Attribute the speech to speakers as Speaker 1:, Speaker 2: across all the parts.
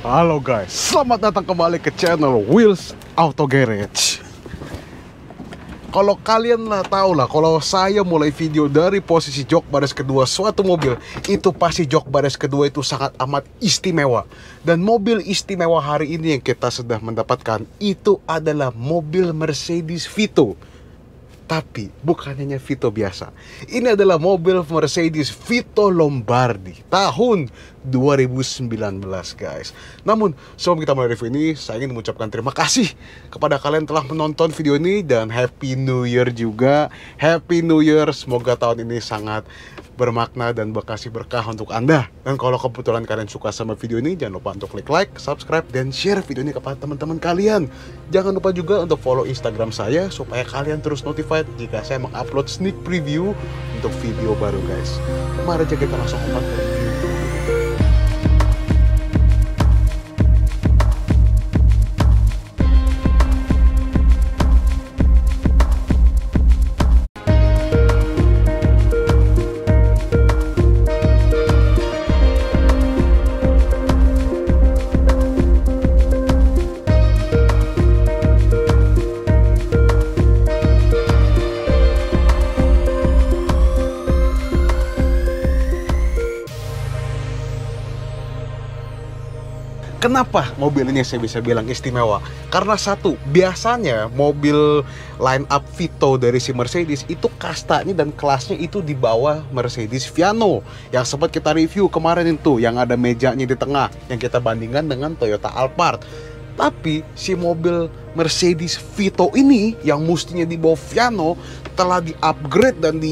Speaker 1: Halo guys, selamat datang kembali ke channel Wheels Auto Garage. Kalau kalian tahu lah, kalau saya mulai video dari posisi jok baris kedua suatu mobil, itu pasti jok baris kedua itu sangat amat istimewa. Dan mobil istimewa hari ini yang kita sudah mendapatkan itu adalah mobil Mercedes Vito. Tapi bukan hanya Vito biasa. Ini adalah mobil Mercedes Vito Lombardi tahun 2019 guys. Namun sebelum kita mulai review ini, saya ingin mengucapkan terima kasih kepada kalian telah menonton video ini. Dan Happy New Year juga. Happy New Year, semoga tahun ini sangat bermakna dan berkasih berkah untuk Anda. Dan kalau kebetulan kalian suka sama video ini, jangan lupa untuk klik like, subscribe, dan share video ini kepada teman-teman kalian. Jangan lupa juga untuk follow Instagram saya supaya kalian terus notified jika saya mengupload sneak preview untuk video baru guys. Mari aja kita langsung ke review. Kenapa mobil ini saya bisa bilang istimewa? Karena satu, biasanya mobil line up Vito dari si Mercedes itu kastanya dan kelasnya itu di bawah Mercedes Viano yang sempat kita review kemarin itu, yang ada mejanya di tengah, yang kita bandingkan dengan Toyota Alphard. Tapi si mobil Mercedes Vito ini yang mestinya di bawah Viano telah di-upgrade dan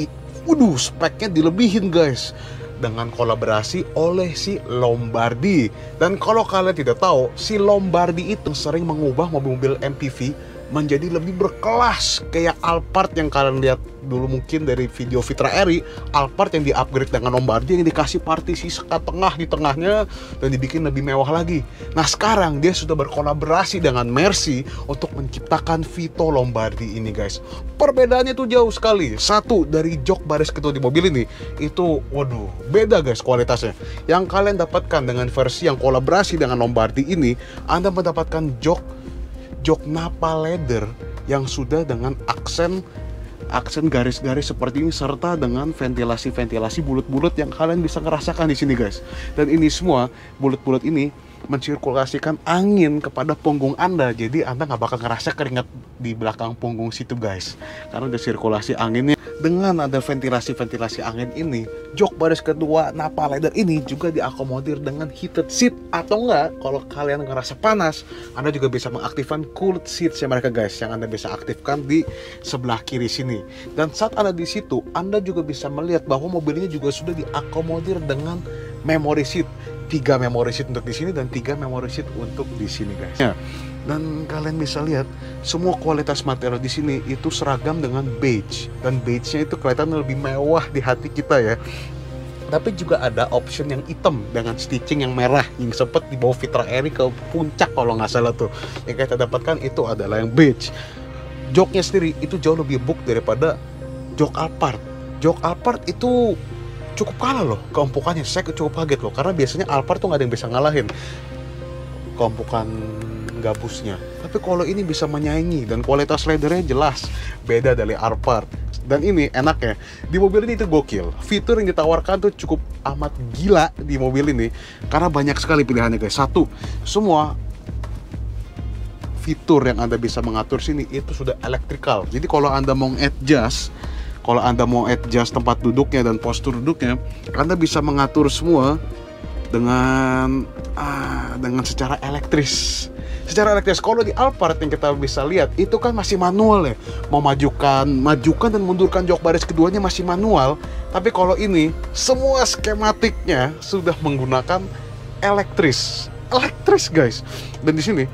Speaker 1: speknya dilebihin guys, dengan kolaborasi oleh si Lombardi. Dan kalau kalian tidak tahu, si Lombardi itu sering mengubah mobil-mobil MPV menjadi lebih berkelas, kayak Alphard yang kalian lihat dulu mungkin dari video Vitra Eri. Alphard yang di-upgrade dengan Lombardi, yang dikasih partisi sekat tengah di tengahnya dan dibikin lebih mewah lagi. Nah sekarang dia sudah berkolaborasi dengan Mercy untuk menciptakan Vito Lombardi ini guys. Perbedaannya tuh jauh sekali. Satu, dari jok baris kedua di mobil ini itu waduh beda guys kualitasnya. Yang kalian dapatkan dengan versi yang kolaborasi dengan Lombardi ini, Anda mendapatkan jok Napa leather yang sudah dengan aksen garis-garis seperti ini, serta dengan ventilasi bulat-bulat yang kalian bisa ngerasakan di sini guys. Dan ini semua bulat-bulat ini mensirkulasikan angin kepada punggung Anda, jadi Anda nggak bakal ngerasa keringat di belakang punggung situ guys, karena ada sirkulasi anginnya. Dengan ada ventilasi angin ini, jok baris kedua Napa leather ini juga diakomodir dengan heated seat, atau enggak kalau kalian ngerasa panas, Anda juga bisa mengaktifkan cooled seats ya mereka guys, yang Anda bisa aktifkan di sebelah kiri sini. Dan saat Anda di situ, Anda juga bisa melihat bahwa mobil ini juga sudah diakomodir dengan memory seat. 3 memory seat untuk di sini dan 3 memory seat untuk di sini guys. Ya. Dan kalian bisa lihat semua kualitas material di sini itu seragam dengan beige, dan beige-nya itu kelihatan lebih mewah di hati kita ya. Tapi juga ada option yang hitam dengan stitching yang merah yang sempat dibawa Vitra Eri ke puncak kalau nggak salah tuh. Yang kita dapatkan itu adalah yang beige. Joknya sendiri itu jauh lebih empuk daripada jok Alphard. Jok Alphard itu cukup kalah loh keempukannya, saya cukup kaget loh, karena biasanya Alphard tuh nggak ada yang bisa ngalahin keempukan gabusnya. Tapi kalau ini bisa menyaingi, dan kualitas leathernya jelas beda dari Alphard. Dan ini enaknya, di mobil ini itu gokil, fitur yang ditawarkan tuh cukup amat gila di mobil ini, karena banyak sekali pilihannya guys. Satu, semua fitur yang Anda bisa mengatur sini itu sudah electrical. Jadi kalau Anda mau adjust tempat duduknya dan postur duduknya, Anda bisa mengatur semua dengan secara elektris. Kalau di Alphard yang kita bisa lihat itu kan masih manual ya. Mau majukan dan mundurkan jok baris keduanya masih manual. Tapi kalau ini semua skematiknya sudah menggunakan elektris guys. Dan di sini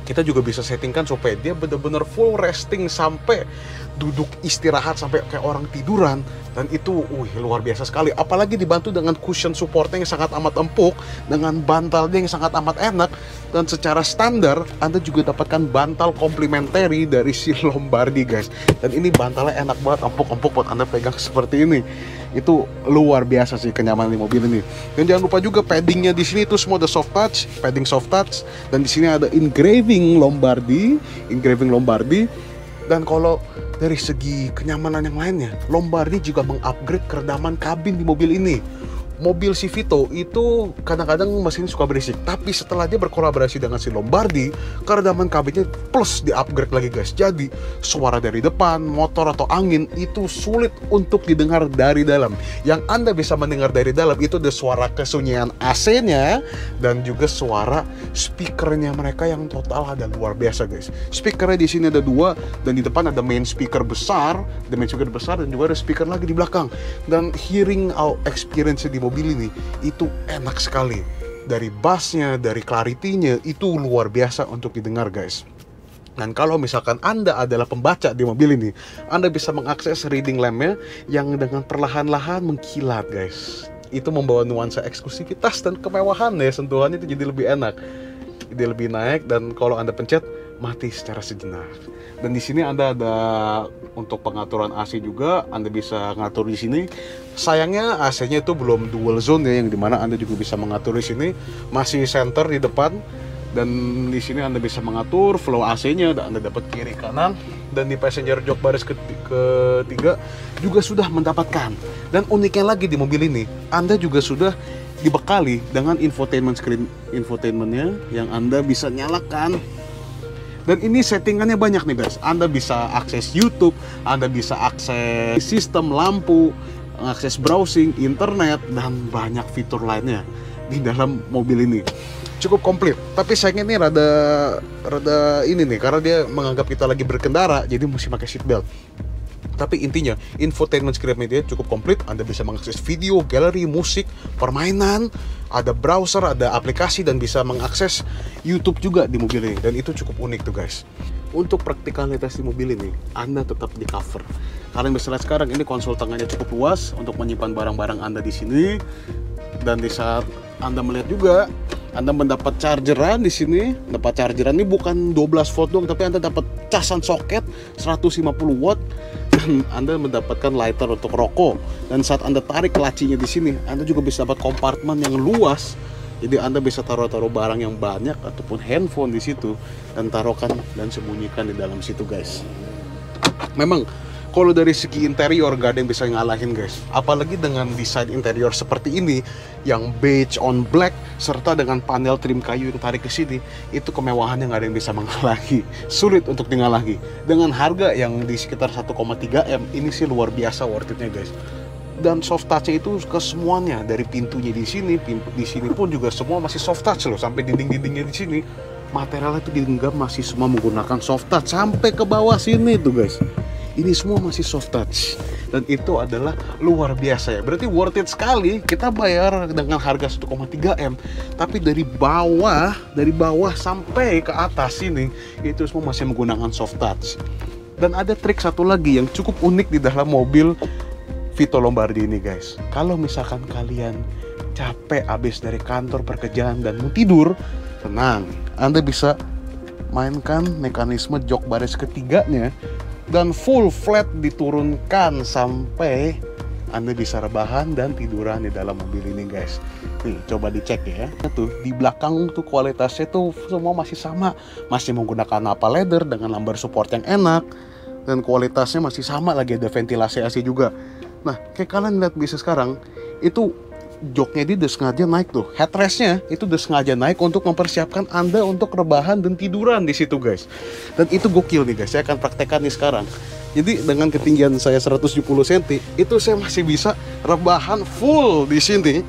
Speaker 1: kita juga bisa settingkan supaya dia benar-benar full resting sampai duduk istirahat sampai kayak orang tiduran, dan itu luar biasa sekali. Apalagi dibantu dengan cushion supportnya yang sangat amat empuk, dengan bantalnya yang sangat amat enak. Dan secara standar Anda juga dapatkan bantal komplementari dari si Lombardi guys. Dan ini bantalnya enak banget, empuk-empuk buat Anda pegang seperti ini. Itu luar biasa sih kenyamanan di mobil ini. Dan jangan lupa juga paddingnya di sini itu semua ada soft touch, padding soft touch, dan di sini ada engraving Lombardi. Dan kalau dari segi kenyamanan yang lainnya, Lombardi juga mengupgrade keredaman kabin di mobil ini. Mobil si Vito itu kadang-kadang mesin suka berisik, tapi setelah dia berkolaborasi dengan si Lombardi, keredaman kabinnya plus di-upgrade lagi guys. Jadi suara dari depan, motor atau angin itu sulit untuk didengar dari dalam. Yang Anda bisa mendengar dari dalam itu ada suara kesunyian AC-nya dan juga suara speakernya mereka yang total ada luar biasa guys. Speakernya di sini ada 2 dan di depan ada main speaker besar, dan juga ada speaker lagi di belakang. Dan hearing experience di mobil ini itu enak sekali. Dari bassnya, dari clarity-nya itu luar biasa untuk didengar guys. Dan kalau misalkan Anda adalah pembaca di mobil ini, Anda bisa mengakses reading lamp-nya yang dengan perlahan-lahan mengkilat guys. Itu membawa nuansa eksklusivitas dan kemewahan ya, sentuhannya itu jadi lebih enak. Dia lebih naik, dan kalau Anda pencet mati secara sejenak. Dan di sini Anda ada untuk pengaturan AC juga, Anda bisa ngatur di sini. Sayangnya AC-nya itu belum dual zone ya, yang dimana Anda juga bisa mengatur di sini. Masih center di depan, dan di sini Anda bisa mengatur flow AC-nya. Dan Anda dapat kiri kanan, dan di passenger jok baris ketiga juga sudah mendapatkan. Dan uniknya lagi di mobil ini, Anda juga sudah dibekali dengan infotainment screen, infotainmentnya yang Anda bisa nyalakan. Dan ini settingannya banyak nih guys. Anda bisa akses YouTube, Anda bisa akses sistem lampu, akses browsing, internet, dan banyak fitur lainnya di dalam mobil ini. Cukup komplit. Tapi sayangnya ini rada ini nih, karena dia menganggap kita lagi berkendara, jadi mesti pakai seatbelt. Tapi intinya, infotainment screen media cukup komplit. Anda bisa mengakses video, galeri, musik, permainan, ada browser, ada aplikasi, dan bisa mengakses YouTube juga di mobil ini. Dan itu cukup unik tuh guys. Untuk praktikalitas di mobil ini, Anda tetap di cover. Kalian bisa lihat sekarang ini konsol tengahnya cukup luas untuk menyimpan barang-barang Anda di sini. Dan di saat Anda melihat juga, Anda mendapat chargeran di sini. Dapat chargeran ini bukan 12 volt doang, tapi Anda dapat casan soket 150 watt. Dan Anda mendapatkan lighter untuk rokok. Dan saat Anda tarik lacinya di sini, Anda juga bisa dapat kompartemen yang luas. Jadi Anda bisa taruh barang yang banyak ataupun handphone di situ dan taruhkan dan sembunyikan di dalam situ guys. Memang kalau dari segi interior gak ada yang bisa ngalahin guys. Apalagi dengan desain interior seperti ini yang beige on black serta dengan panel trim kayu yang tarik ke sini, itu kemewahannya gak ada yang bisa mengalahi. Sulit untuk ngalahi. Dengan harga yang di sekitar 1,3 M, ini sih luar biasa worth it-nya guys. Dan soft touch itu ke semuanya, dari pintunya di sini pun juga semua masih soft touch loh, sampai dinding-dindingnya di sini materialnya itu digenggam masih semua menggunakan soft touch sampai ke bawah sini tuh guys. Ini semua masih soft touch, dan itu adalah luar biasa ya. Berarti worth it sekali kita bayar dengan harga 1,3 M, tapi dari bawah sampai ke atas ini itu semua masih menggunakan soft touch. Dan ada trik satu lagi yang cukup unik di dalam mobil Vito Lombardi ini guys. Kalau misalkan kalian capek abis dari kantor pekerjaan dan mau tidur, tenang, Anda bisa mainkan mekanisme jok baris ketiganya dan full flat diturunkan sampai Anda bisa rebahan dan tiduran di dalam mobil ini guys. Nih coba dicek ya. Tuh di belakang tuh kualitasnya tuh semua masih sama, masih menggunakan Nappa leather dengan lambar support yang enak, dan kualitasnya masih sama, lagi ada ventilasi AC juga. Nah kayak kalian lihat bisa sekarang itu joknya dia udah sengaja naik tuh, headrestnya itu udah sengaja naik untuk mempersiapkan Anda untuk rebahan dan tiduran di situ guys. Dan itu gokil nih guys, saya akan praktekkan nih sekarang. Jadi dengan ketinggian saya 170 cm itu saya masih bisa rebahan full di sini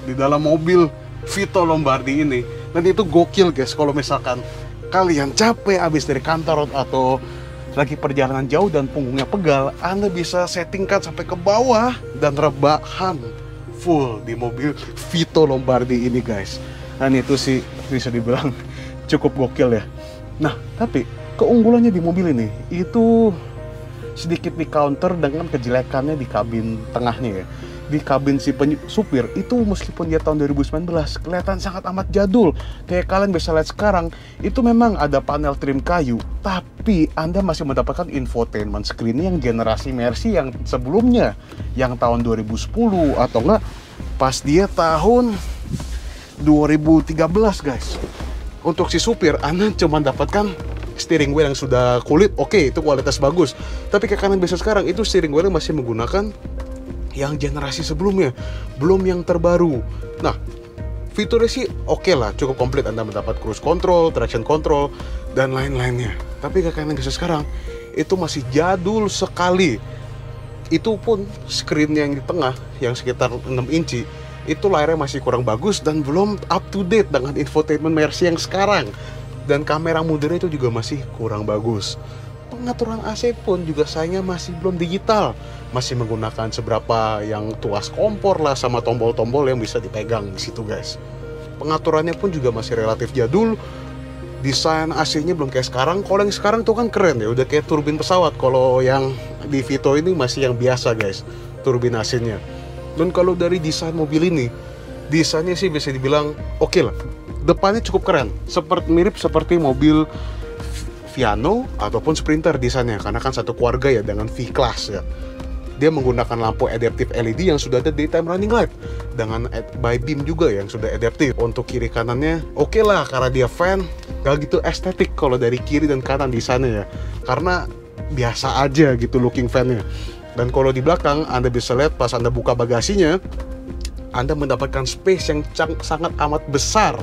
Speaker 1: di dalam mobil Vito Lombardi ini. Dan itu gokil guys, kalau misalkan kalian capek abis dari kantor atau lagi perjalanan jauh dan punggungnya pegal, Anda bisa settingkan sampai ke bawah dan rebahan full di mobil Vito Lombardi ini guys. Dan itu sih bisa dibilang cukup gokil ya. Nah tapi keunggulannya di mobil ini itu sedikit di counter dengan kejelekannya di kabin tengahnya ya. di kabin si supir itu meskipun dia tahun 2019 kelihatan sangat amat jadul. Kayak kalian bisa lihat sekarang, itu memang ada panel trim kayu, tapi Anda masih mendapatkan infotainment screen yang generasi Mercy yang sebelumnya, yang tahun 2010 atau enggak pas dia tahun 2013 guys. Untuk si supir Anda cuma dapatkan steering wheel yang sudah kulit, oke, itu kualitas bagus. Tapi kayak kalian bisa sekarang, itu steering wheel masih menggunakan yang generasi sebelumnya, belum yang terbaru. Nah, fiturnya sih oke lah, cukup komplit. Anda mendapat cruise control, traction control, dan lain-lainnya. Tapi kayak kalian bisa sekarang, itu masih jadul sekali. Itu pun screen yang di tengah, yang sekitar 6 inci, itu layarnya masih kurang bagus dan belum up to date dengan infotainment Mercy yang sekarang. Dan kamera mundur itu juga masih kurang bagus. Pengaturan AC pun juga sayangnya masih belum digital, masih menggunakan seberapa yang tuas kompor lah sama tombol-tombol yang bisa dipegang di situ guys. Pengaturannya pun juga masih relatif jadul. Desain AC-nya belum kayak sekarang. Kalau yang sekarang tuh kan keren ya, udah kayak turbin pesawat. Kalau yang di Vito ini masih yang biasa guys, turbin AC-nya. Dan kalau dari desain mobil ini, desainnya sih bisa dibilang oke lah. Depannya cukup keren, mirip seperti mobil Viano ataupun Sprinter desainnya, karena kan satu keluarga ya dengan V-Class ya. Dia menggunakan lampu adaptive LED yang sudah ada daytime running light dengan by beam juga yang sudah adaptive. Untuk kiri kanannya oke lah, karena dia fan, gak gitu estetik kalau dari kiri dan kanan desainnya ya, karena biasa aja gitu looking fan-nya. Dan kalau di belakang Anda bisa lihat pas Anda buka bagasinya, Anda mendapatkan space yang sangat amat besar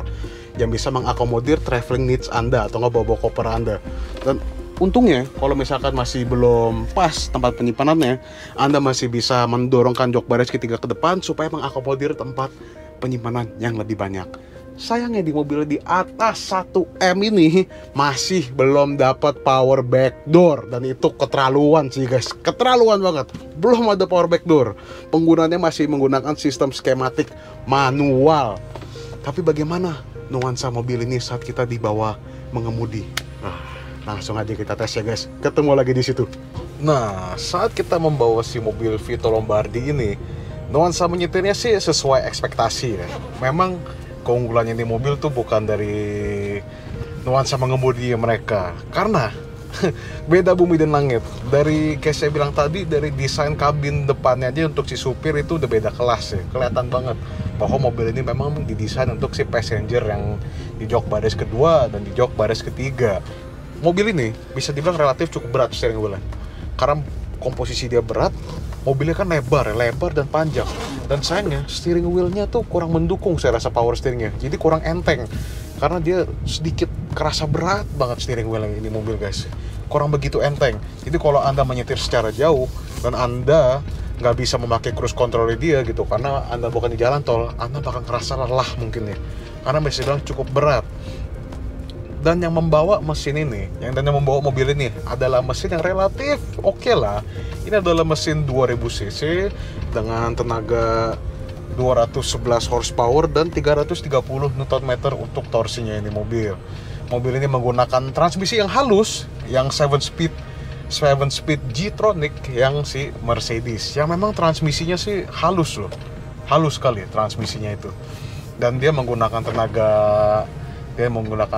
Speaker 1: yang bisa mengakomodir traveling needs Anda atau nggak bawa koper Anda. Dan untungnya kalau misalkan masih belum pas tempat penyimpanannya, Anda masih bisa mendorongkan jok baris ketiga ke depan supaya mengakomodir tempat penyimpanan yang lebih banyak. Sayangnya di mobil di atas 1M ini masih belum dapat power back door, dan itu keterlaluan sih guys, keterlaluan banget. Belum ada power back door. Penggunanya masih menggunakan sistem skematik manual. Tapi bagaimana nuansa mobil ini saat kita dibawa mengemudi? Langsung aja kita tes ya guys. Ketemu lagi di situ. Nah, saat kita membawa si mobil Vito Lombardi ini, nuansa menyetirnya sih sesuai ekspektasi ya. Memang keunggulannya di mobil tuh bukan dari nuansa mengemudi mereka, karena beda bumi dan langit. Dari kayak saya bilang tadi, dari desain kabin depannya aja untuk si supir itu udah beda kelas ya. Kelihatan banget bahwa mobil ini memang didesain untuk si passenger yang di jok baris kedua dan di jok baris ketiga. Mobil ini bisa dibilang relatif cukup berat steering wheel-nya, karena komposisi dia berat. Mobilnya kan lebar dan panjang, dan sayangnya steering wheel-nya tuh kurang mendukung saya rasa power steering-nya, jadi kurang enteng karena dia sedikit kerasa berat banget steering wheel yang ini mobil guys, kurang begitu enteng. Jadi kalau Anda menyetir secara jauh dan Anda nggak bisa memakai cruise control dia gitu karena Anda bukan di jalan tol, Anda bakal ngerasa lelah mungkin ya, karena bisa bilang cukup berat. Dan yang membawa mesin ini, yang membawa mobil ini adalah mesin yang relatif oke lah. Ini adalah mesin 2000 cc dengan tenaga 211 horsepower dan 330 Nm untuk torsinya ini mobil. Mobil ini menggunakan transmisi yang halus, yang 7 speed G-tronic yang si Mercedes, yang memang transmisinya sih halus loh, halus sekali transmisinya itu. Dan dia menggunakan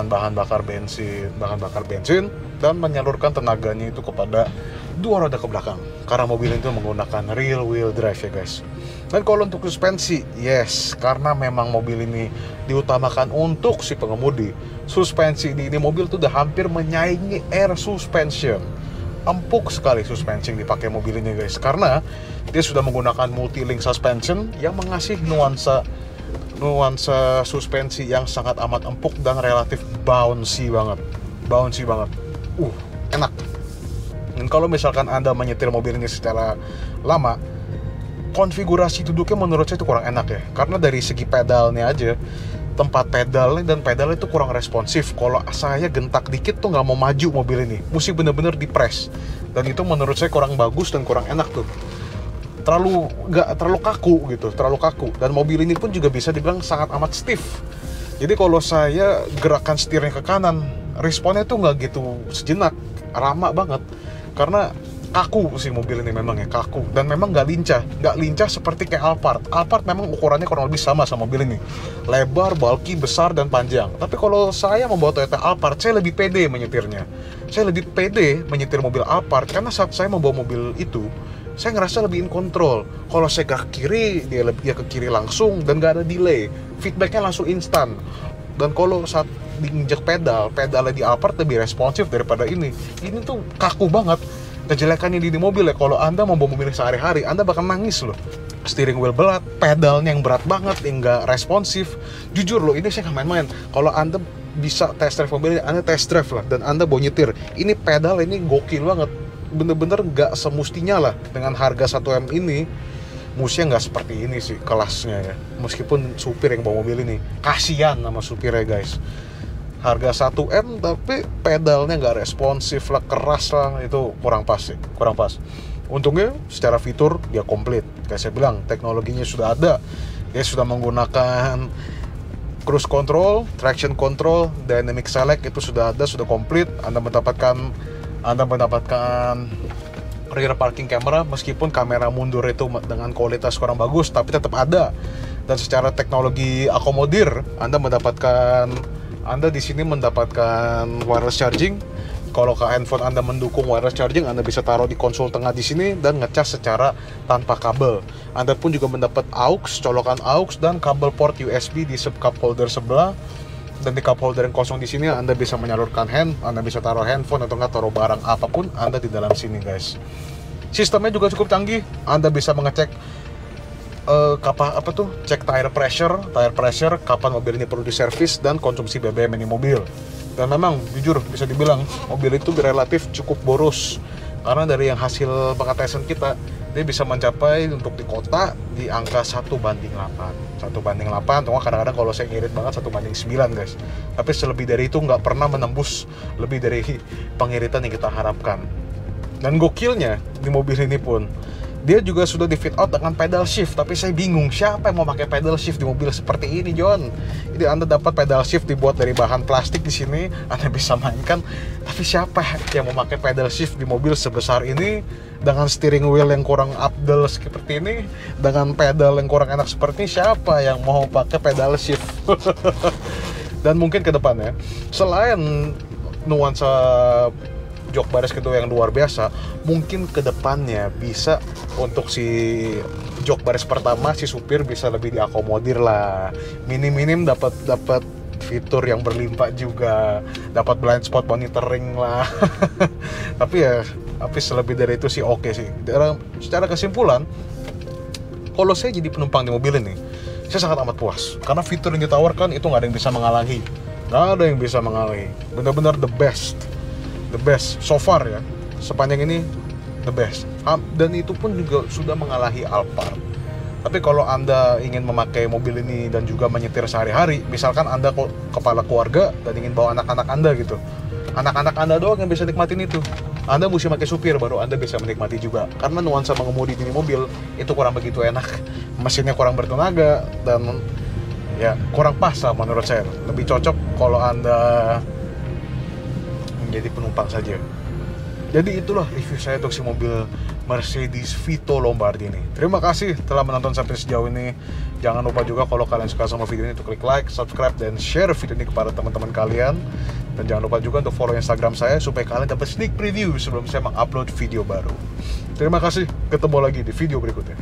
Speaker 1: bahan bakar bensin dan menyalurkan tenaganya itu kepada dua roda ke belakang, karena mobil itu menggunakan rear wheel drive ya guys. Dan kalau untuk suspensi, yes, karena memang mobil ini diutamakan untuk si pengemudi, suspensi di ini mobil tuh udah hampir menyaingi air suspension. Empuk sekali suspensi yang dipakai mobil ini guys, karena dia sudah menggunakan multi-link suspension yang mengasih nuansa suspensi yang sangat amat empuk dan relatif bouncy banget, enak. Dan kalau misalkan Anda menyetir mobil ini secara lama, konfigurasi duduknya menurut saya itu kurang enak ya, karena dari segi pedalnya aja, tempat pedalnya dan pedalnya itu kurang responsif. Kalau saya gentak dikit tuh nggak mau maju mobil ini, mesti bener-bener dipres, dan itu menurut saya kurang bagus dan kurang enak tuh. Terlalu kaku. Dan mobil ini pun juga bisa dibilang sangat amat stiff. Jadi kalau saya gerakan setirnya ke kanan, responnya tuh nggak gitu sejenak, lama banget. Karena kaku sih mobil ini, memang ya kaku, dan memang nggak lincah seperti kayak Alphard memang ukurannya kurang lebih sama mobil ini, lebar, bulky, besar, dan panjang. Tapi kalau saya membawa Toyota Alphard, saya lebih pede menyetirnya. Saya lebih pede menyetir mobil Alphard karena saat saya membawa mobil itu, saya ngerasa lebih in control. Kalau saya ke kiri, dia ke kiri langsung dan nggak ada delay, feedbacknya langsung instan. Dan kalau saat diinjek pedalnya di Alphard lebih responsif daripada ini tuh kaku banget. Kejelekannya di mobil ya, kalau Anda membawa mobil sehari-hari, Anda bakal nangis loh. Steering wheel berat, pedalnya yang berat banget, yang nggak responsif. Jujur loh, ini saya nggak main-main. Kalau Anda bisa test drive mobil ini, Anda test drive lah, dan Anda bawa nyetir. Ini pedal ini gokil banget. Bener-bener nggak semestinya lah, dengan harga 1M ini, musiknya nggak seperti ini sih kelasnya ya. Meskipun supir yang bawa mobil ini, kasihan sama supirnya guys. Harga 1M tapi pedalnya nggak responsif lah, keras lah, itu kurang pas sih, kurang pas. Untungnya secara fitur dia komplit, kayak saya bilang teknologinya sudah ada. Dia sudah menggunakan cruise control, traction control, dynamic select, itu sudah ada, sudah komplit. Anda mendapatkan rear parking camera, meskipun kamera mundur itu dengan kualitas kurang bagus tapi tetap ada. Dan secara teknologi akomodir, Anda di sini mendapatkan wireless charging. Kalau ke handphone Anda mendukung wireless charging, Anda bisa taruh di konsol tengah di sini dan ngecas secara tanpa kabel. Anda pun juga mendapat colokan aux dan kabel port USB di sub cup holder sebelah. Dan di cup holder yang kosong di sini Anda bisa menyalurkan Anda bisa taruh handphone atau nggak taruh barang apapun Anda di dalam sini guys. Sistemnya juga cukup canggih. Anda bisa mengecek cek tire pressure, kapan mobil ini perlu diservis, dan konsumsi BBM ini mobil. Dan memang jujur bisa dibilang mobil itu relatif cukup boros, karena dari yang hasil pengetesan kita, dia bisa mencapai untuk di kota di angka 1:8, atau kadang-kadang kalau saya ngirit banget 1:9 guys. Tapi selebih dari itu nggak pernah menembus lebih dari pengiritan yang kita harapkan. Dan gokilnya di mobil ini pun dia juga sudah di fit out dengan pedal shift. Tapi saya bingung, siapa yang mau pakai pedal shift di mobil seperti ini, John? Jadi Anda dapat pedal shift dibuat dari bahan plastik di sini, Anda bisa mainkan. Tapi siapa yang mau pakai pedal shift di mobil sebesar ini, dengan steering wheel yang kurang abdel seperti ini, dengan pedal yang kurang enak seperti ini? Siapa yang mau pakai pedal shift? Dan mungkin ke depannya, selain nuansa jok baris kedua yang luar biasa, mungkin kedepannya bisa untuk si jok baris pertama si supir bisa lebih diakomodir lah, minim dapat fitur yang berlimpah juga, dapat blind spot monitoring lah. tapi selebih dari itu sih oke sih. Secara kesimpulan, kalau saya jadi penumpang di mobil ini, saya sangat amat puas karena fitur yang ditawarkan itu nggak ada yang bisa mengalahi, benar-benar the best so far ya, sepanjang ini the best. Dan itu pun juga sudah mengalahi Alphard. Tapi kalau Anda ingin memakai mobil ini dan juga menyetir sehari-hari, misalkan Anda kepala keluarga dan ingin bawa anak-anak Anda gitu, anak-anak Anda doang yang bisa nikmatin itu, Anda mesti pakai supir baru Anda bisa menikmati juga. Karena nuansa mengemudi di mobil itu kurang begitu enak, mesinnya kurang bertenaga, dan ya kurang pas lah menurut saya. Lebih cocok kalau Anda menjadi penumpang saja. Jadi itulah review saya untuk si mobil Mercedes Vito Lombardi ini. Terima kasih telah menonton sampai sejauh ini. Jangan lupa juga kalau kalian suka sama video ini untuk klik like, subscribe, dan share video ini kepada teman-teman kalian. Dan jangan lupa juga untuk follow Instagram saya supaya kalian dapat sneak preview sebelum saya mengupload video baru. Terima kasih, ketemu lagi di video berikutnya.